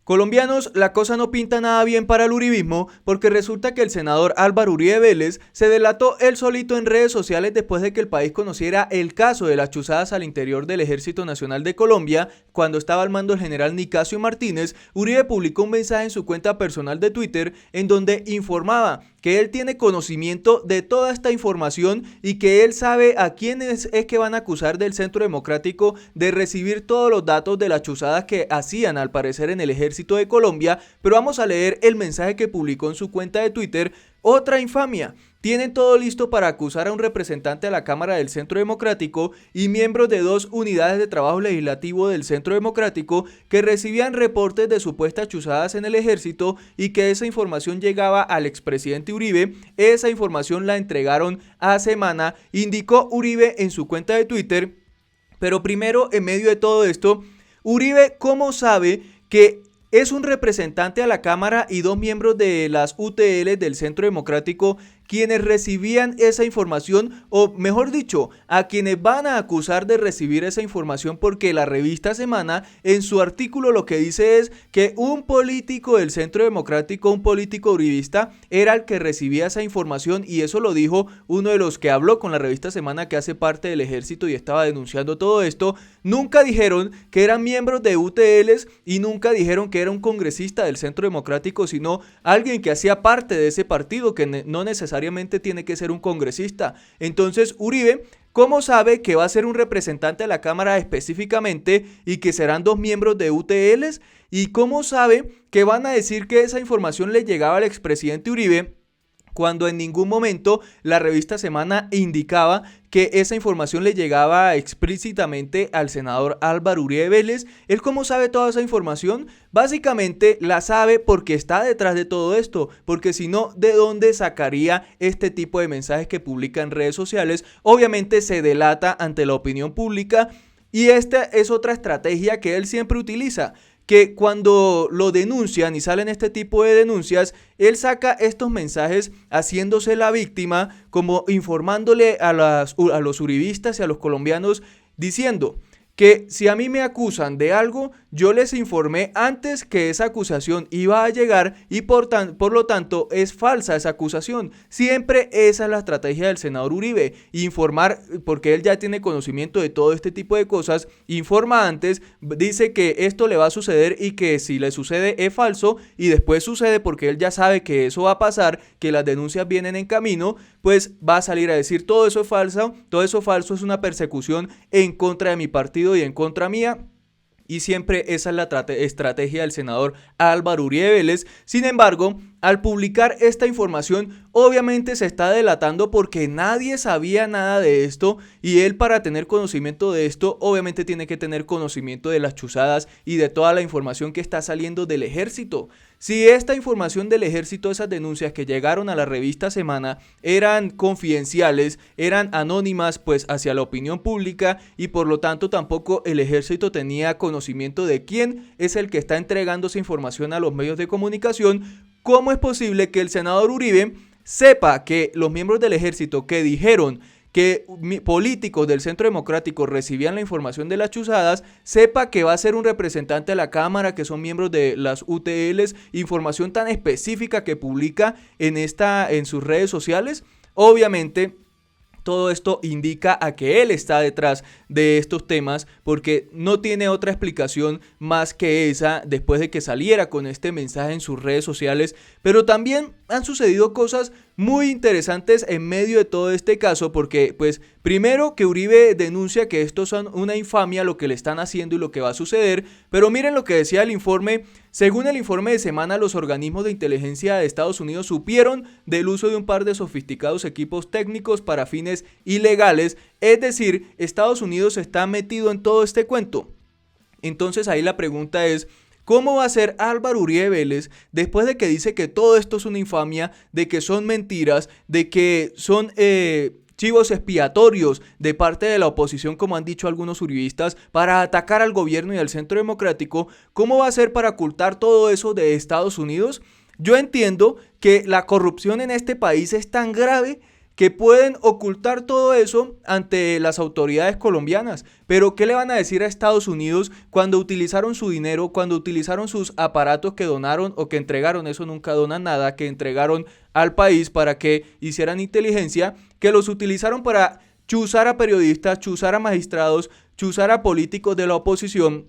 Colombianos, la cosa no pinta nada bien para el uribismo porque resulta que el senador Álvaro Uribe Vélez se delató él solito en redes sociales después de que el país conociera el caso de las chuzadas al interior del Ejército Nacional de Colombia. Cuando estaba al mando el general Nicasio Martínez, Uribe publicó un mensaje en su cuenta personal de Twitter en donde informaba que él tiene conocimiento de toda esta información y que él sabe a quiénes es que van a acusar del Centro Democrático de recibir todos los datos de las chuzadas que hacían al parecer en el Ejército de Colombia. Pero vamos a leer el mensaje que publicó en su cuenta de Twitter. Otra infamia. Tienen todo listo para acusar a un representante a la Cámara del Centro Democrático y miembros de 2 unidades de trabajo legislativo del Centro Democrático que recibían reportes de supuestas chuzadas en el ejército y que esa información llegaba al expresidente Uribe. Esa información la entregaron a semana, indicó Uribe en su cuenta de Twitter. Pero primero, en medio de todo esto, Uribe, ¿cómo sabe que es un representante a la Cámara y 2 miembros de las UTL del Centro Democrático quienes recibían esa información, o mejor dicho, a quienes van a acusar de recibir esa información? Porque la revista Semana en su artículo lo que dice es que un político del Centro Democrático, un político uribista, era el que recibía esa información, y eso lo dijo uno de los que habló con la revista Semana, que hace parte del ejército y estaba denunciando todo esto. Nunca dijeron que eran miembros de UTLs y nunca dijeron que era un congresista del Centro Democrático, sino alguien que hacía parte de ese partido, que no necesariamente tiene que ser un congresista. Entonces Uribe, ¿cómo sabe que va a ser un representante de la Cámara específicamente y que serán 2 miembros de UTLs? ¿Y cómo sabe que van a decir que esa información le llegaba al expresidente Uribe cuando en ningún momento la revista Semana indicaba que esa información le llegaba explícitamente al senador Álvaro Uribe Vélez? ¿Él cómo sabe toda esa información? Básicamente la sabe porque está detrás de todo esto, porque si no, ¿de dónde sacaría este tipo de mensajes que publica en redes sociales? Obviamente se delata ante la opinión pública, y esta es otra estrategia que él siempre utiliza, que cuando lo denuncian y salen este tipo de denuncias, él saca estos mensajes haciéndose la víctima, como informándole a los uribistas y a los colombianos, diciendo que si a mí me acusan de algo, yo les informé antes que esa acusación iba a llegar y por lo tanto es falsa esa acusación. Siempre esa es la estrategia del senador Uribe, informar, porque él ya tiene conocimiento de todo este tipo de cosas, informa antes, dice que esto le va a suceder y que si le sucede es falso, y después sucede porque él ya sabe que eso va a pasar, que las denuncias vienen en camino, pues va a salir a decir todo eso es falso, es una persecución en contra de mi partido y en contra mía. Y siempre esa es la estrategia del senador Álvaro Uribe Vélez. Sin embargo, al publicar esta información, obviamente se está delatando porque nadie sabía nada de esto, y él, para tener conocimiento de esto, obviamente tiene que tener conocimiento de las chuzadas y de toda la información que está saliendo del ejército. Si esta información del ejército, esas denuncias que llegaron a la revista Semana, eran confidenciales, eran anónimas pues hacia la opinión pública, y por lo tanto tampoco el ejército tenía conocimiento de quién es el que está entregando esa información a los medios de comunicación, ¿cómo es posible que el senador Uribe sepa que los miembros del ejército que dijeron que políticos del Centro Democrático recibían la información de las chuzadas, sepa que va a ser un representante de la Cámara, que son miembros de las UTLs, información tan específica que publica en sus redes sociales? Obviamente todo esto indica a que él está detrás de estos temas, porque no tiene otra explicación más que esa después de que saliera con este mensaje en sus redes sociales. Pero también han sucedido cosas muy interesantes en medio de todo este caso, porque pues primero que Uribe denuncia que esto son una infamia lo que le están haciendo y lo que va a suceder, pero miren lo que decía el informe. Según el informe de Semana, los organismos de inteligencia de Estados Unidos supieron del uso de un par de sofisticados equipos técnicos para fines ilegales, es decir, Estados Unidos está metido en todo este cuento. Entonces ahí la pregunta es, ¿cómo va a ser Álvaro Uribe Vélez después de que dice que todo esto es una infamia, de que son mentiras, de que son chivos expiatorios de parte de la oposición, como han dicho algunos uribistas, para atacar al gobierno y al Centro Democrático? ¿Cómo va a ser para ocultar todo eso de Estados Unidos? Yo entiendo que la corrupción en este país es tan grave que pueden ocultar todo eso ante las autoridades colombianas. Pero ¿qué le van a decir a Estados Unidos cuando utilizaron su dinero, cuando utilizaron sus aparatos que donaron o que entregaron? Eso nunca donan nada, que entregaron al país para que hicieran inteligencia, que los utilizaron para chuzar a periodistas, chuzar a magistrados, chuzar a políticos de la oposición,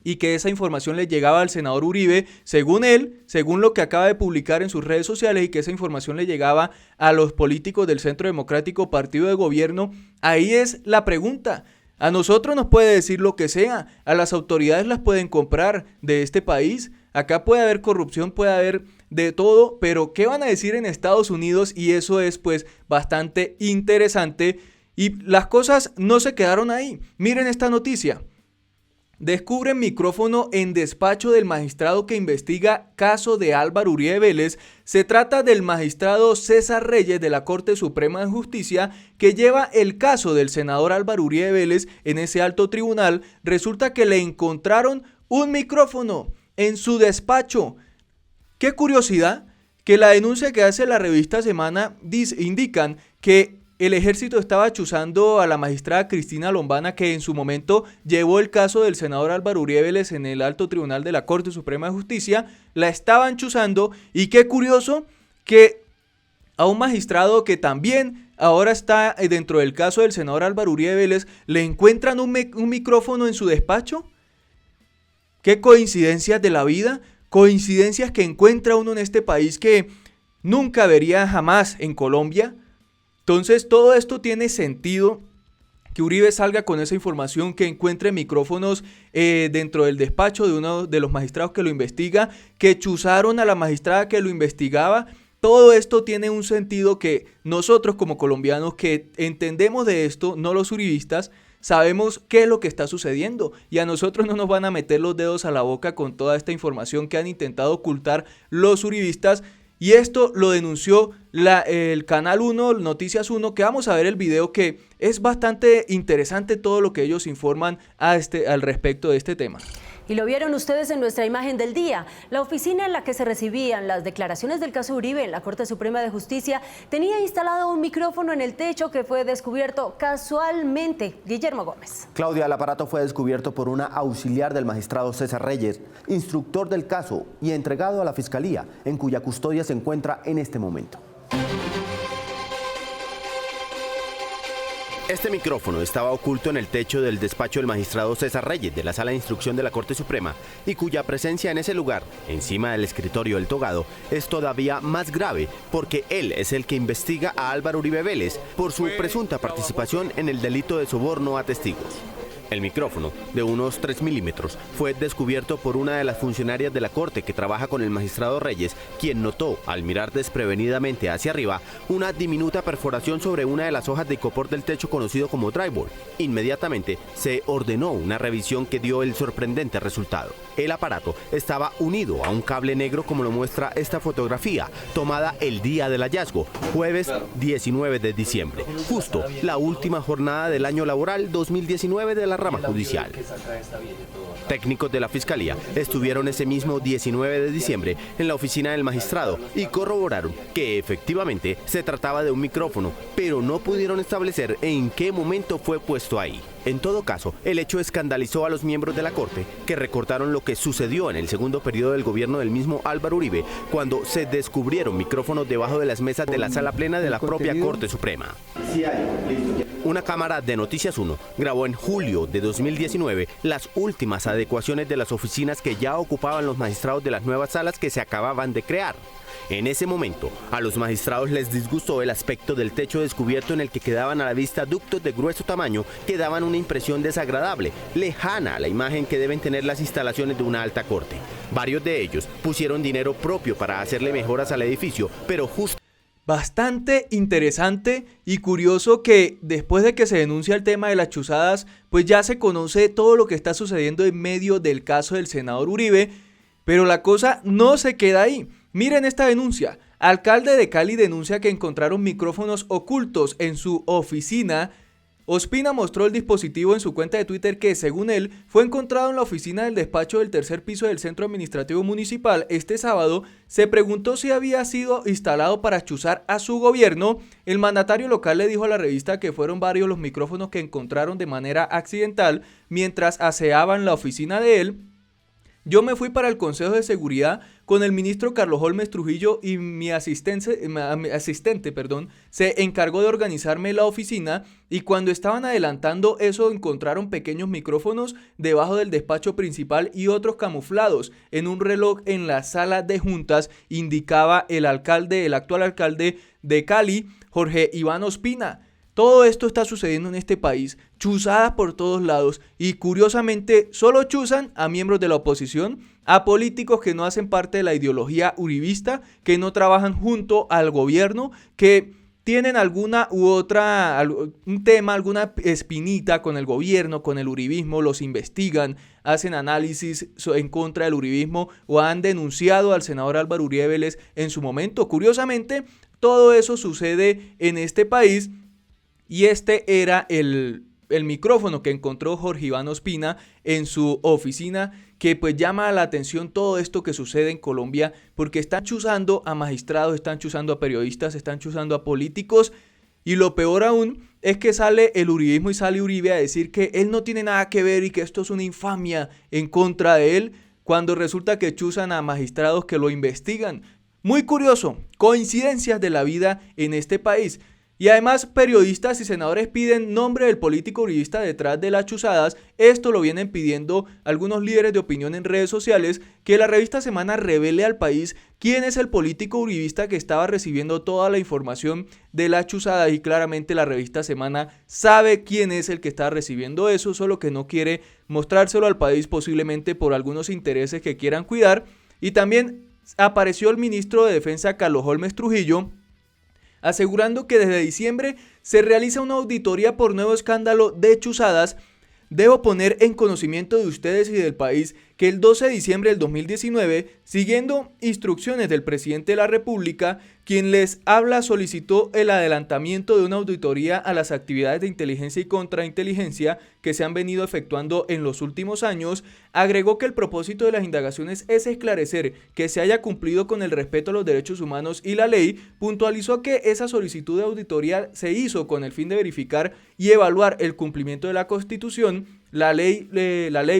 y que esa información le llegaba al senador Uribe, según él, según lo que acaba de publicar en sus redes sociales, y que esa información le llegaba a los políticos del Centro Democrático, partido de gobierno. Ahí es la pregunta. A nosotros nos puede decir lo que sea, a las autoridades las pueden comprar de este país. Acá puede haber corrupción, puede haber de todo, pero ¿qué van a decir en Estados Unidos? Y eso es pues bastante interesante, y las cosas no se quedaron ahí. Miren esta noticia. Descubren micrófono en despacho del magistrado que investiga caso de Álvaro Uribe Vélez. Se trata del magistrado César Reyes de la Corte Suprema de Justicia, que lleva el caso del senador Álvaro Uribe Vélez en ese alto tribunal. Resulta que le encontraron un micrófono en su despacho. Qué curiosidad que la denuncia que hace la revista Semana indican que el ejército estaba chuzando a la magistrada Cristina Lombana, que en su momento llevó el caso del senador Álvaro Uribe Vélez en el alto tribunal de la Corte Suprema de Justicia. La estaban chuzando, y qué curioso que a un magistrado que también ahora está dentro del caso del senador Álvaro Uribe Vélez le encuentran un micrófono en su despacho. Qué coincidencias de la vida, coincidencias que encuentra uno en este país que nunca vería jamás en Colombia. Entonces todo esto tiene sentido, que Uribe salga con esa información, que encuentre micrófonos dentro del despacho de uno de los magistrados que lo investiga, que chuzaron a la magistrada que lo investigaba. Todo esto tiene un sentido que nosotros como colombianos que entendemos de esto, no los uribistas, sabemos qué es lo que está sucediendo, y a nosotros no nos van a meter los dedos a la boca con toda esta información que han intentado ocultar los uribistas. Y esto lo denunció el Canal 1, Noticias 1, que vamos a ver el video, que es bastante interesante todo lo que ellos informan al respecto de este tema. Y lo vieron ustedes en nuestra imagen del día. La oficina en la que se recibían las declaraciones del caso Uribe en la Corte Suprema de Justicia tenía instalado un micrófono en el techo que fue descubierto casualmente. Guillermo Gómez. Claudia, el aparato fue descubierto por una auxiliar del magistrado César Reyes, instructor del caso y entregado a la Fiscalía, en cuya custodia se encuentra en este momento. Este micrófono estaba oculto en el techo del despacho del magistrado César Reyes de la Sala de Instrucción de la Corte Suprema, y cuya presencia en ese lugar, encima del escritorio del togado, es todavía más grave porque él es el que investiga a Álvaro Uribe Vélez por su presunta participación en el delito de soborno a testigos. El micrófono, de unos 3 milímetros, fue descubierto por una de las funcionarias de la Corte que trabaja con el magistrado Reyes, quien notó, al mirar desprevenidamente hacia arriba, una diminuta perforación sobre una de las hojas de icopor del techo conocido como drywall. Inmediatamente se ordenó una revisión que dio el sorprendente resultado. El aparato estaba unido a un cable negro, como lo muestra esta fotografía, tomada el día del hallazgo, jueves 19 de diciembre, justo la última jornada del año laboral 2019 de la rama judicial. Técnicos de la Fiscalía estuvieron ese mismo 19 de diciembre en la oficina del magistrado y corroboraron que efectivamente se trataba de un micrófono, pero no pudieron establecer en qué momento fue puesto ahí. En todo caso, el hecho escandalizó a los miembros de la Corte, que recordaron lo que sucedió en el segundo periodo del gobierno del mismo Álvaro Uribe, cuando se descubrieron micrófonos debajo de las mesas de la sala plena de la propia Corte Suprema. Una cámara de Noticias 1 grabó en julio de 2019 las últimas adecuaciones de las oficinas que ya ocupaban los magistrados de las nuevas salas que se acababan de crear. En ese momento, a los magistrados les disgustó el aspecto del techo descubierto, en el que quedaban a la vista ductos de grueso tamaño que daban una impresión desagradable, lejana a la imagen que deben tener las instalaciones de una alta corte. Varios de ellos pusieron dinero propio para hacerle mejoras al edificio, pero justo... Bastante interesante y curioso que después de que se denuncia el tema de las chuzadas, pues ya se conoce todo lo que está sucediendo en medio del caso del senador Uribe, pero la cosa no se queda ahí. Miren esta denuncia. Alcalde de Cali denuncia que encontraron micrófonos ocultos en su oficina Ospina mostró el dispositivo en su cuenta de Twitter que, según él, fue encontrado en la oficina del despacho del tercer piso del Centro Administrativo Municipal este sábado. Se preguntó si había sido instalado para chuzar a su gobierno. El mandatario local le dijo a la revista que fueron varios los micrófonos que encontraron de manera accidental mientras aseaban la oficina de él. Yo me fui para el Consejo de Seguridad con el ministro Carlos Holmes Trujillo y mi asistente, se encargó de organizarme la oficina, y cuando estaban adelantando eso encontraron pequeños micrófonos debajo del despacho principal y otros camuflados en un reloj en la sala de juntas, indicaba el actual alcalde de Cali, Jorge Iván Ospina. Todo esto está sucediendo en este país, chuzadas por todos lados, y curiosamente solo chuzan a miembros de la oposición, a políticos que no hacen parte de la ideología uribista, que no trabajan junto al gobierno, que tienen alguna u otra, un tema, alguna espinita con el gobierno, con el uribismo, los investigan, hacen análisis en contra del uribismo o han denunciado al senador Álvaro Uribe Vélez en su momento. Curiosamente, todo eso sucede en este país. Y este era el micrófono que encontró Jorge Iván Ospina en su oficina, que pues llama la atención todo esto que sucede en Colombia, porque están chuzando a magistrados, están chuzando a periodistas, están chuzando a políticos, y lo peor aún es que sale el uribismo y sale Uribe a decir que él no tiene nada que ver y que esto es una infamia en contra de él, cuando resulta que chuzan a magistrados que lo investigan. Muy curioso, coincidencias de la vida en este país. Y además, periodistas y senadores piden nombre del político uribista detrás de las chuzadas. Esto lo vienen pidiendo algunos líderes de opinión en redes sociales, que la revista Semana revele al país quién es el político uribista que estaba recibiendo toda la información de las chuzadas. Y claramente la revista Semana sabe quién es el que está recibiendo eso, solo que no quiere mostrárselo al país, posiblemente por algunos intereses que quieran cuidar. Y también apareció el ministro de Defensa, Carlos Holmes Trujillo, asegurando que desde diciembre se realiza una auditoría por nuevo escándalo de chuzadas. Debo poner en conocimiento de ustedes y del país que el 12 de diciembre del 2019, siguiendo instrucciones del presidente de la República, quien les habla solicitó el adelantamiento de una auditoría a las actividades de inteligencia y contrainteligencia que se han venido efectuando en los últimos años. Agregó que el propósito de las indagaciones es esclarecer que se haya cumplido con el respeto a los derechos humanos y la ley. Puntualizó que esa solicitud de auditoría se hizo con el fin de verificar y evaluar el cumplimiento de la Constitución, la ley,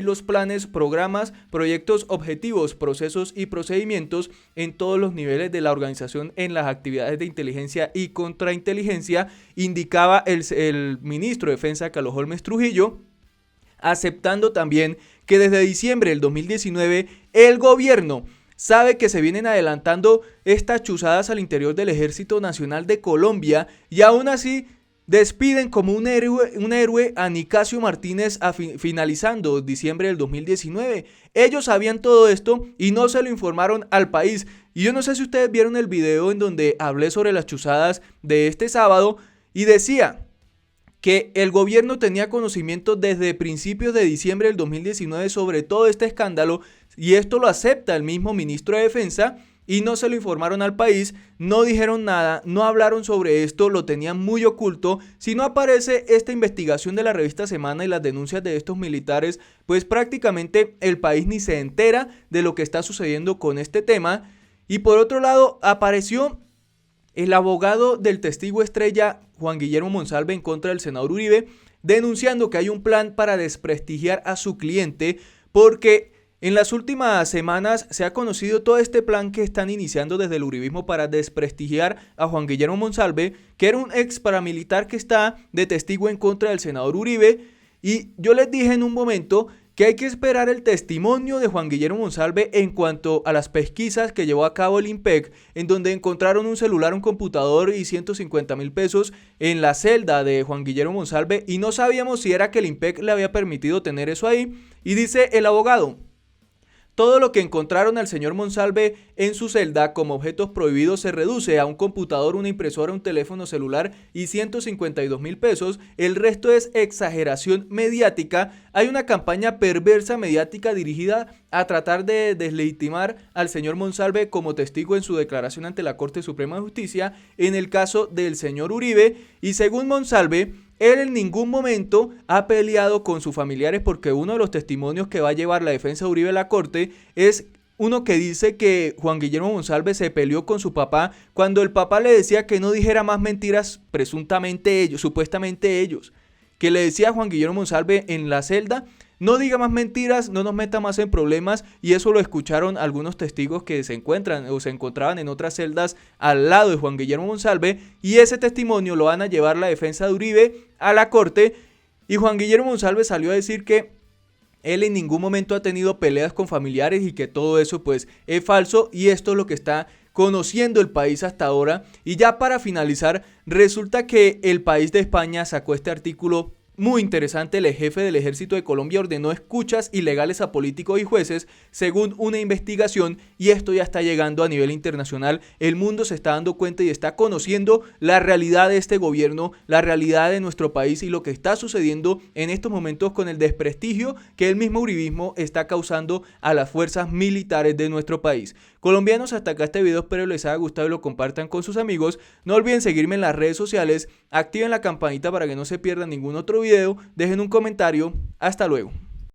los planes, programas, proyectos, objetivos, procesos y procedimientos en todos los niveles de la organización en las actividades de inteligencia y contrainteligencia, indicaba el ministro de Defensa, Carlos Holmes Trujillo, aceptando también que desde diciembre del 2019 el gobierno sabe que se vienen adelantando estas chuzadas al interior del Ejército Nacional de Colombia, y aún así despiden como un héroe a Nicasio Martínez finalizando diciembre del 2019. Ellos sabían todo esto y no se lo informaron al país. Y yo no sé si ustedes vieron el video en donde hablé sobre las chuzadas de este sábado, y decía que el gobierno tenía conocimiento desde principios de diciembre del 2019 sobre todo este escándalo, y esto lo acepta el mismo ministro de Defensa. Y no se lo informaron al país, no dijeron nada, no hablaron sobre esto, lo tenían muy oculto. Si no aparece esta investigación de la revista Semana y las denuncias de estos militares, pues prácticamente el país ni se entera de lo que está sucediendo con este tema. Y por otro lado, apareció el abogado del testigo estrella, Juan Guillermo Monsalve, en contra del senador Uribe, denunciando que hay un plan para desprestigiar a su cliente, porque en las últimas semanas se ha conocido todo este plan que están iniciando desde el uribismo para desprestigiar a Juan Guillermo Monsalve, que era un ex paramilitar que está de testigo en contra del senador Uribe. Y yo les dije en un momento que hay que esperar el testimonio de Juan Guillermo Monsalve en cuanto a las pesquisas que llevó a cabo el IMPEC, en donde encontraron un celular, un computador y 150,000 pesos en la celda de Juan Guillermo Monsalve, y no sabíamos si era que el IMPEC le había permitido tener eso ahí. Y dice el abogado: todo lo que encontraron al señor Monsalve en su celda como objetos prohibidos se reduce a un computador, una impresora, un teléfono celular y 152,000 pesos. El resto es exageración mediática. Hay una campaña perversa mediática dirigida a tratar de deslegitimar al señor Monsalve como testigo en su declaración ante la Corte Suprema de Justicia en el caso del señor Uribe. Y según Monsalve, él en ningún momento ha peleado con sus familiares, porque uno de los testimonios que va a llevar la defensa de Uribe a la corte es uno que dice que Juan Guillermo Monsalve se peleó con su papá cuando el papá le decía que no dijera más mentiras, presuntamente ellos, supuestamente ellos, que le decía a Juan Guillermo Monsalve en la celda: no diga más mentiras, no nos meta más en problemas, y eso lo escucharon algunos testigos que se encuentran o se encontraban en otras celdas al lado de Juan Guillermo Monsalve, y ese testimonio lo van a llevar la defensa de Uribe a la corte, y Juan Guillermo Monsalve salió a decir que él en ningún momento ha tenido peleas con familiares y que todo eso pues es falso, y esto es lo que está conociendo el país hasta ahora. Y ya para finalizar, resulta que El País de España sacó este artículo muy interesante: el jefe del Ejército de Colombia ordenó escuchas ilegales a políticos y jueces según una investigación, y esto ya está llegando a nivel internacional. El mundo se está dando cuenta y está conociendo la realidad de este gobierno, la realidad de nuestro país y lo que está sucediendo en estos momentos con el desprestigio que el mismo uribismo está causando a las fuerzas militares de nuestro país. Colombianos, hasta acá este video, espero les haya gustado y lo compartan con sus amigos. No olviden seguirme en las redes sociales, activen la campanita para que no se pierdan ningún otro video, dejen un comentario. Hasta luego.